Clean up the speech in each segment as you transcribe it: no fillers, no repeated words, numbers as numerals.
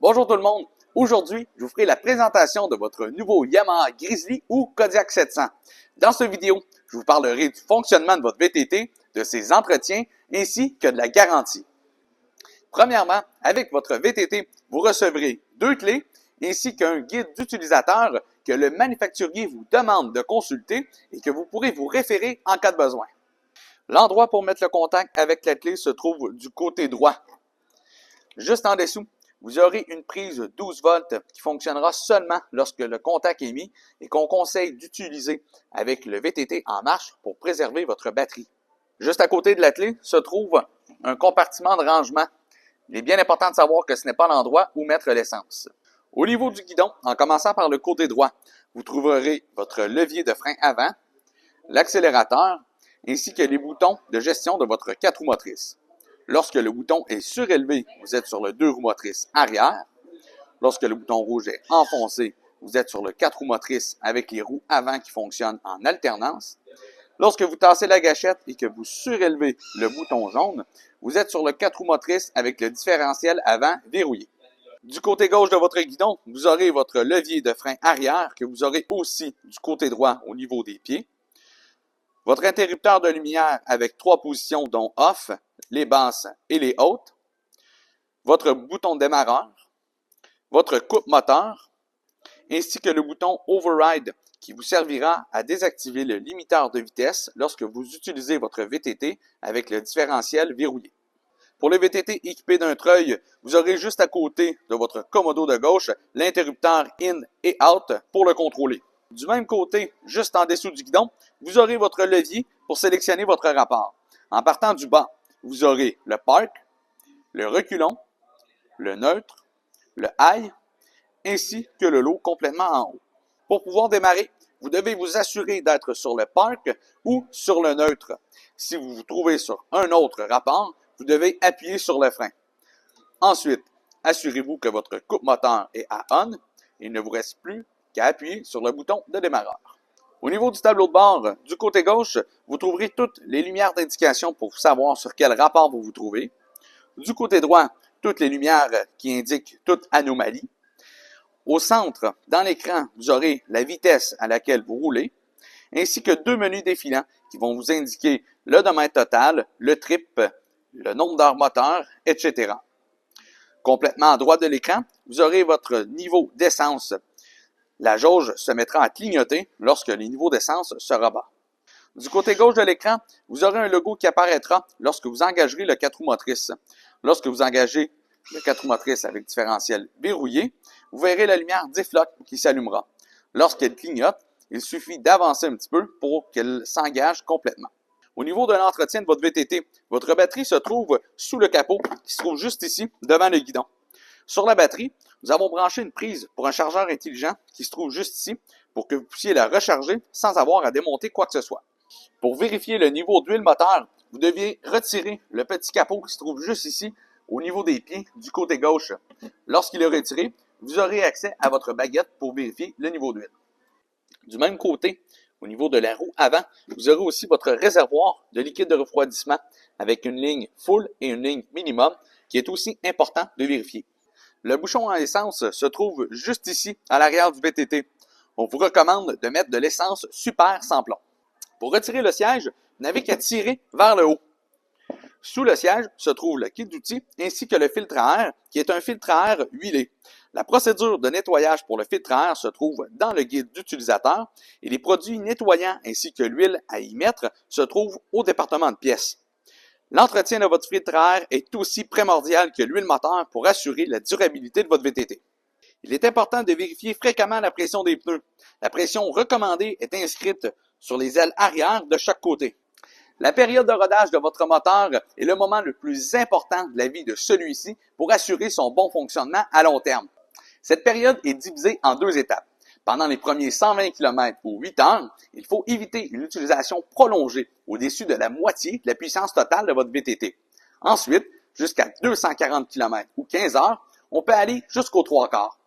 Bonjour tout le monde! Aujourd'hui, je vous ferai la présentation de votre nouveau Yamaha Grizzly ou Kodiak 700. Dans cette vidéo, je vous parlerai du fonctionnement de votre VTT, de ses entretiens, ainsi que de la garantie. Premièrement, avec votre VTT, vous recevrez 2 clés ainsi qu'un guide d'utilisateur que le manufacturier vous demande de consulter et que vous pourrez vous référer en cas de besoin. L'endroit pour mettre le contact avec la clé se trouve du côté droit. Juste en dessous, vous aurez une prise 12 volts qui fonctionnera seulement lorsque le contact est mis et qu'on conseille d'utiliser avec le VTT en marche pour préserver votre batterie. Juste à côté de la clé se trouve un compartiment de rangement. Il est bien important de savoir que ce n'est pas l'endroit où mettre l'essence. Au niveau du guidon, en commençant par le côté droit, vous trouverez votre levier de frein avant, l'accélérateur, ainsi que les boutons de gestion de votre 4 roues motrices. Lorsque le bouton est surélevé, vous êtes sur le 2 roues motrices arrière. Lorsque le bouton rouge est enfoncé, vous êtes sur le 4 roues motrices avec les roues avant qui fonctionnent en alternance. Lorsque vous tassez la gâchette et que vous surélevez le bouton jaune, vous êtes sur le 4 roues motrices avec le différentiel avant verrouillé. Du côté gauche de votre guidon, vous aurez votre levier de frein arrière que vous aurez aussi du côté droit au niveau des pieds. Votre interrupteur de lumière avec 3 positions dont off, les basses et les hautes. Votre bouton de démarreur. Votre coupe moteur. Ainsi que le bouton override qui vous servira à désactiver le limiteur de vitesse lorsque vous utilisez votre VTT avec le différentiel verrouillé. Pour le VTT équipé d'un treuil, vous aurez juste à côté de votre commodo de gauche l'interrupteur in et out pour le contrôler. Du même côté, juste en dessous du guidon, vous aurez votre levier pour sélectionner votre rapport. En partant du bas, vous aurez le park, le reculon, le neutre, le high, ainsi que le low complètement en haut. Pour pouvoir démarrer, vous devez vous assurer d'être sur le park ou sur le neutre. Si vous vous trouvez sur un autre rapport, vous devez appuyer sur le frein. Ensuite, assurez-vous que votre coupe moteur est à on et il ne vous reste plus qu'à appuyer sur le bouton de démarreur. Au niveau du tableau de bord, du côté gauche, vous trouverez toutes les lumières d'indication pour savoir sur quel rapport vous vous trouvez. Du côté droit, toutes les lumières qui indiquent toute anomalie. Au centre, dans l'écran, vous aurez la vitesse à laquelle vous roulez, ainsi que 2 menus défilants qui vont vous indiquer l'odomètre total, le trip, le nombre d'heures moteur, etc. Complètement à droite de l'écran, vous aurez votre niveau d'essence. La jauge se mettra à clignoter lorsque le niveau d'essence sera bas. Du côté gauche de l'écran, vous aurez un logo qui apparaîtra lorsque vous engagerez le 4 roues motrices. Lorsque vous engagez le 4 roues motrices avec différentiel verrouillé, vous verrez la lumière Deflock qui s'allumera. Lorsqu'elle clignote, il suffit d'avancer un petit peu pour qu'elle s'engage complètement. Au niveau de l'entretien de votre VTT, votre batterie se trouve sous le capot qui se trouve juste ici, devant le guidon. Sur la batterie, nous avons branché une prise pour un chargeur intelligent qui se trouve juste ici pour que vous puissiez la recharger sans avoir à démonter quoi que ce soit. Pour vérifier le niveau d'huile moteur, vous deviez retirer le petit capot qui se trouve juste ici au niveau des pieds du côté gauche. Lorsqu'il est retiré, vous aurez accès à votre baguette pour vérifier le niveau d'huile. Du même côté, au niveau de la roue avant, vous aurez aussi votre réservoir de liquide de refroidissement avec une ligne full et une ligne minimum qui est aussi important de vérifier. Le bouchon à essence se trouve juste ici, à l'arrière du VTT. On vous recommande de mettre de l'essence super sans plomb. Pour retirer le siège, vous n'avez qu'à tirer vers le haut. Sous le siège se trouve le kit d'outils ainsi que le filtre à air, qui est un filtre à air huilé. La procédure de nettoyage pour le filtre à air se trouve dans le guide d'utilisateur et les produits nettoyants ainsi que l'huile à y mettre se trouvent au département de pièces. L'entretien de votre filtre à air est aussi primordial que l'huile moteur pour assurer la durabilité de votre VTT. Il est important de vérifier fréquemment la pression des pneus. La pression recommandée est inscrite sur les ailes arrière de chaque côté. La période de rodage de votre moteur est le moment le plus important de la vie de celui-ci pour assurer son bon fonctionnement à long terme. Cette période est divisée en 2 étapes. Pendant les premiers 120 km ou 8 heures, il faut éviter une utilisation prolongée au-dessus de la moitié de la puissance totale de votre VTT. Ensuite, jusqu'à 240 km ou 15 heures, on peut aller jusqu'aux 3/4.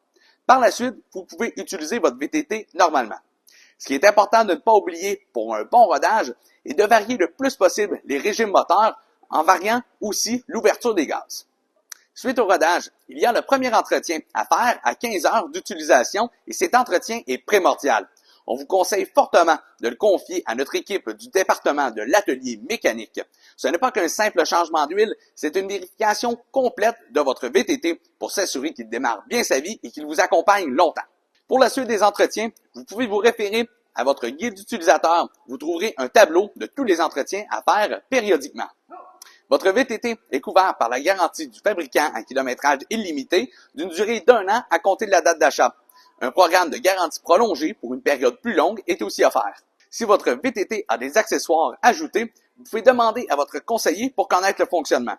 Par la suite, vous pouvez utiliser votre VTT normalement. Ce qui est important de ne pas oublier pour un bon rodage est de varier le plus possible les régimes moteurs en variant aussi l'ouverture des gaz. Suite au rodage, il y a le premier entretien à faire à 15 heures d'utilisation et cet entretien est primordial. On vous conseille fortement de le confier à notre équipe du département de l'atelier mécanique. Ce n'est pas qu'un simple changement d'huile, c'est une vérification complète de votre VTT pour s'assurer qu'il démarre bien sa vie et qu'il vous accompagne longtemps. Pour la suite des entretiens, vous pouvez vous référer à votre guide d'utilisateur. Vous trouverez un tableau de tous les entretiens à faire périodiquement. Votre VTT est couvert par la garantie du fabricant à kilométrage illimité d'une durée d'1 an à compter de la date d'achat. Un programme de garantie prolongée pour une période plus longue est aussi offert. Si votre VTT a des accessoires ajoutés, vous pouvez demander à votre conseiller pour connaître le fonctionnement.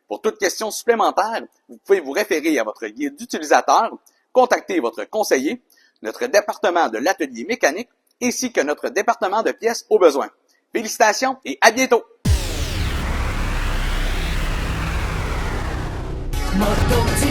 Pour toute question supplémentaire, vous pouvez vous référer à votre guide d'utilisateur, contacter votre conseiller, notre département de l'atelier mécanique ainsi que notre département de pièces au besoin. Félicitations et à bientôt! Moto